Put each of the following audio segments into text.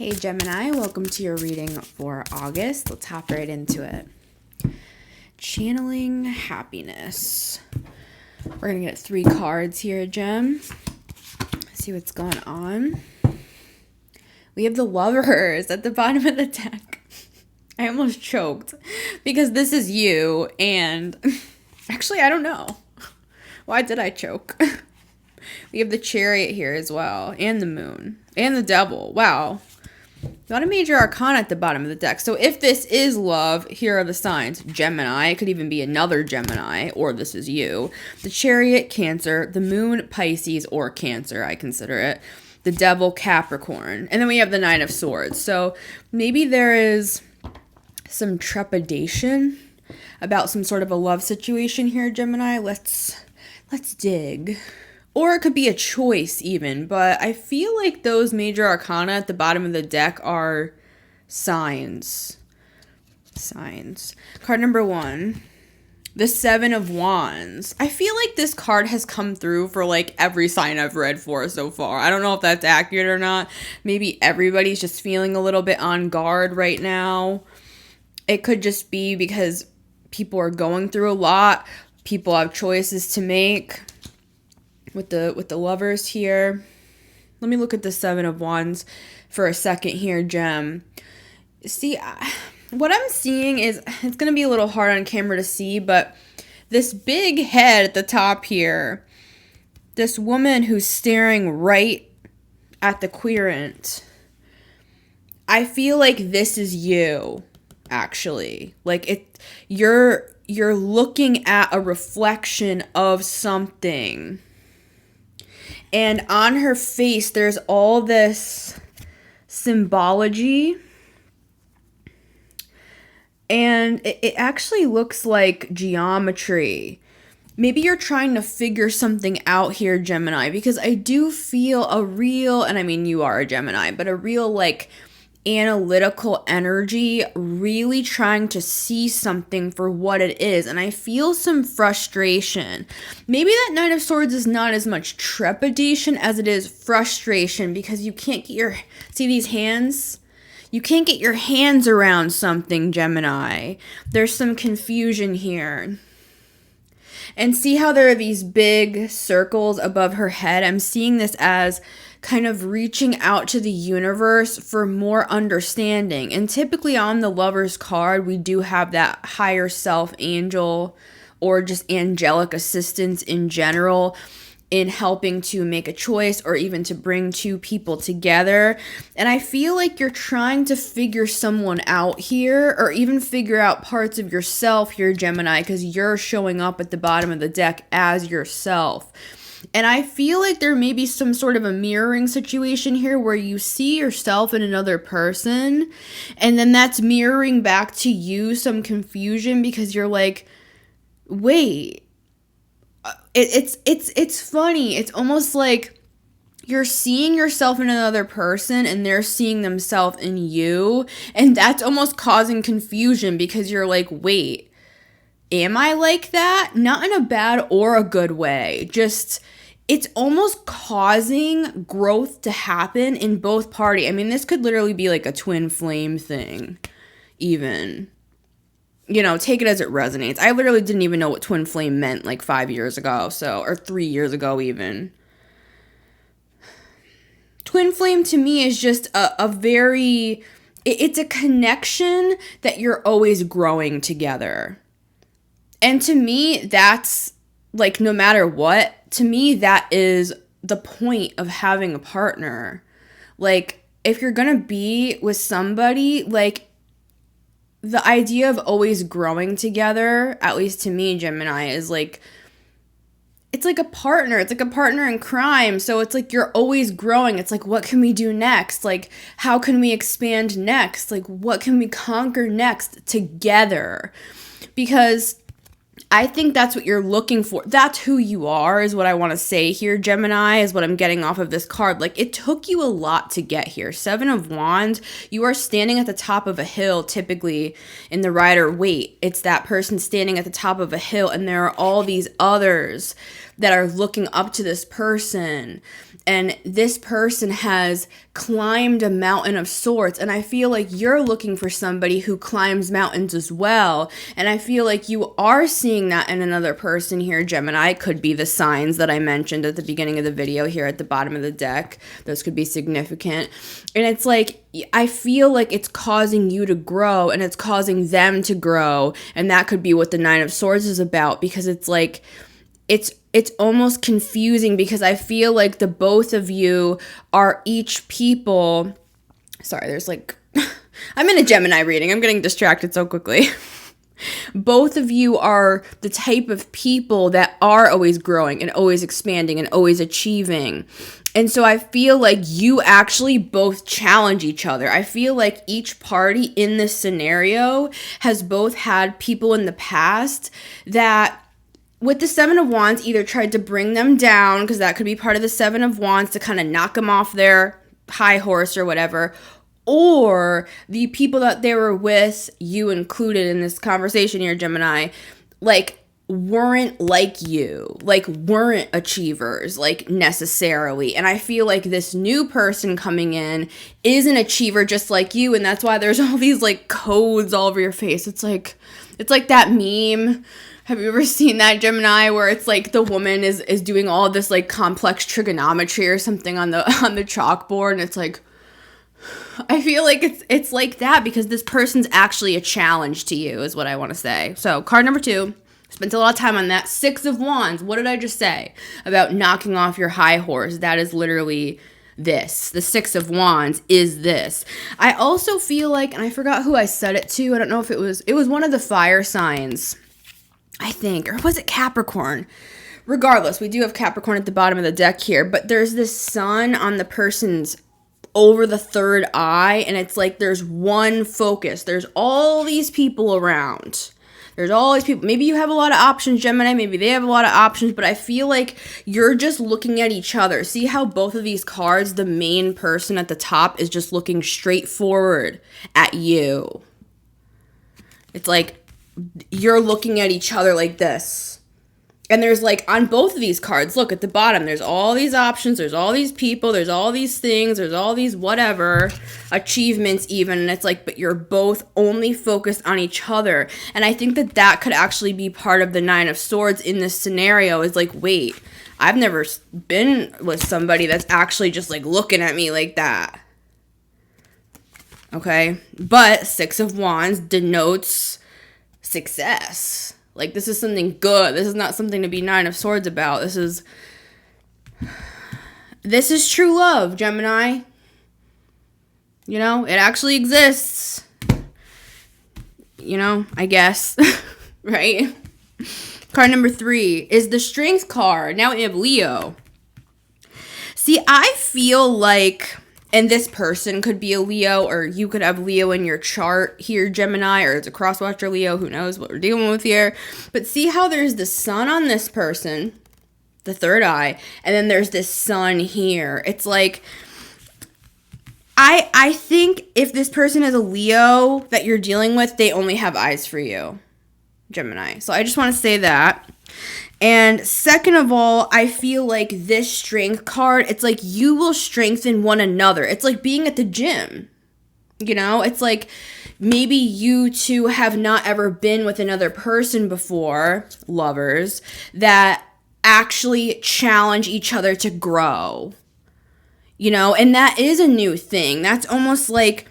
Hey Gemini, welcome to your reading for August. Let's hop right into it. Channeling happiness. We're going to get 3 cards here, Gem. See what's going on. We have the Lovers at the bottom of the deck. I almost choked because this is you, and actually, I don't know. Why did I choke? We have the Chariot here as well, and the Moon, and the Devil. Wow. Not a major arcana at the bottom of the deck. So if this is love, here are the signs. Gemini, it could even be another Gemini, or this is you. The Chariot, Cancer. The Moon, Pisces, or Cancer, I consider it. The Devil, Capricorn. And then we have the Nine of Swords. So maybe there is some trepidation about some sort of a love situation here, Gemini. Let's dig. Or it could be a choice even, but I feel like those major arcana at the bottom of the deck are signs. Signs. Card number 1, the 7 of Wands. I feel like this card has come through for like every sign I've read for so far. I don't know if that's accurate or not. Maybe everybody's just feeling a little bit on guard right now. It could just be because people are going through a lot. People have choices to make. With the Lovers here. Let me look at the 7 of Wands for a second here, Gem. See, what I'm seeing is, it's going to be a little hard on camera to see, but this big head at the top here, this woman who's staring right at the querent, I feel like this is you, actually. Like, you're looking at a reflection of something. And on her face, there's all this symbology. And it actually looks like geometry. Maybe you're trying to figure something out here, Gemini, because I do feel a real, and I mean you are a Gemini, but a real like analytical energy, really trying to see something for what it is. And I feel some frustration. Maybe that Knight of Swords is not as much trepidation as it is frustration, because you can't get see these hands? You can't get your hands around something, Gemini. There's some confusion here. And see how there are these big circles above her head? I'm seeing this as kind of reaching out to the universe for more understanding. And typically on the Lover's card, we do have that higher self angel or just angelic assistance in general in helping to make a choice or even to bring 2 people together. And I feel like you're trying to figure someone out here, or even figure out parts of yourself here, Gemini, because you're showing up at the bottom of the deck as yourself. And I feel like there may be some sort of a mirroring situation here where you see yourself in another person, and then that's mirroring back to you some confusion because you're like, wait, it's funny. It's almost like you're seeing yourself in another person and they're seeing themselves in you, and that's almost causing confusion because you're like, wait, am I like that? Not in a bad or a good way. Just, it's almost causing growth to happen in both parties. I mean, this could literally be like a twin flame thing, even. You know, take it as it resonates. I literally didn't even know what twin flame meant like 5 years ago, or 3 years ago even. Twin flame to me is just a very, it's a connection that you're always growing together. And to me, that's like, no matter what, to me, that is the point of having a partner. Like, if you're gonna be with somebody, like, the idea of always growing together, at least to me, Gemini, is like, it's like a partner. It's like a partner in crime. So it's like you're always growing. It's like, what can we do next? Like, how can we expand next? Like, what can we conquer next together? Because I think that's what you're looking for. That's who you are, is what I want to say here, Gemini, is what I'm getting off of this card. Like, it took you a lot to get here. 7 of Wands, you are standing at the top of a hill, typically in the Rider-Waite. It's that person standing at the top of a hill, and there are all these others that are looking up to this person. And this person has climbed a mountain of sorts. And I feel like you're looking for somebody who climbs mountains as well. And I feel like you are seeing that in another person here, Gemini. Could be the signs that I mentioned at the beginning of the video here at the bottom of the deck. Those could be significant. And it's like, I feel like it's causing you to grow and it's causing them to grow. And that could be what the Nine of Swords is about, because it's like, it's almost confusing, because I feel like the both of you are each people. Sorry, there's like, I'm in a Gemini reading. I'm getting distracted so quickly. Both of you are the type of people that are always growing and always expanding and always achieving. And so I feel like you actually both challenge each other. I feel like each party in this scenario has both had people in the past that, with the Seven of Wands, either tried to bring them down, because that could be part of the Seven of Wands, to kind of knock them off their high horse or whatever, or the people that they were with, you included in this conversation here, Gemini, like, weren't like you, like, weren't achievers, like, necessarily. And I feel like this new person coming in is an achiever just like you, and that's why there's all these, like, codes all over your face. It's like that meme. Have you ever seen that, Gemini, where it's like the woman is doing all this like complex trigonometry or something on the chalkboard, and it's like, I feel like it's like that, because this person's actually a challenge to you, is what I want to say. So card number 2, spent a lot of time on that. Six of Wands. What did I just say about knocking off your high horse? That is literally this. The Six of Wands is this. I also feel like, and I forgot who I said it to. I don't know if it was one of the fire signs, I think, or was it Capricorn? Regardless, we do have Capricorn at the bottom of the deck here, but there's this sun on the person's over the third eye, and it's like there's one focus. There's all these people around. There's all these people. Maybe you have a lot of options, Gemini. Maybe they have a lot of options, but I feel like you're just looking at each other. See how both of these cards, the main person at the top is just looking straight forward at you. It's like, you're looking at each other like this. And there's like, on both of these cards, look at the bottom, there's all these options, there's all these people, there's all these things, there's all these whatever, achievements even, and it's like, but you're both only focused on each other. And I think that could actually be part of the Nine of Swords in this scenario, is like, wait, I've never been with somebody that's actually just like looking at me like that. Okay? But Six of Wands denotes success. Like, this is something good. This is not something to be Nine of Swords about. This is true love, Gemini. You know, it actually exists. You know, I guess. Right? Card number 3 is the Strength card. Now we have Leo. See, I feel like, and this person could be a Leo, or you could have Leo in your chart here, Gemini, or it's a cross-watcher Leo. Who knows what we're dealing with here. But see how there's the sun on this person, the third eye, and then there's this sun here. It's like, I think if this person is a Leo that you're dealing with, they only have eyes for you, Gemini. So I just want to say that. And second of all, I feel like this Strength card, it's like you will strengthen one another. It's like being at the gym, you know? It's like maybe you two have not ever been with another person before, lovers, that actually challenge each other to grow, you know? And that is a new thing. That's almost like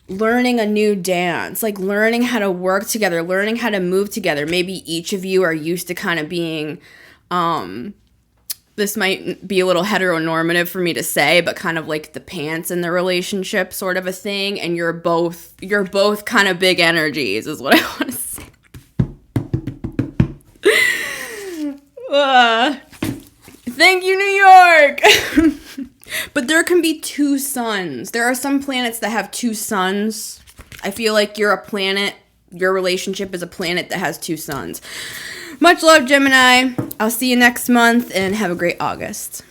learning a new dance, like learning how to work together, learning how to move together. Maybe each of you are used to kind of being, this might be a little heteronormative for me to say, but kind of like the pants in the relationship sort of a thing. And you're both kind of big energies is what I want to say. Thank you, New York. But there can be two suns. There are some planets that have two suns. I feel like you're a planet. Your relationship is a planet that has two suns. Much love, Gemini. I'll see you next month, and have a great August.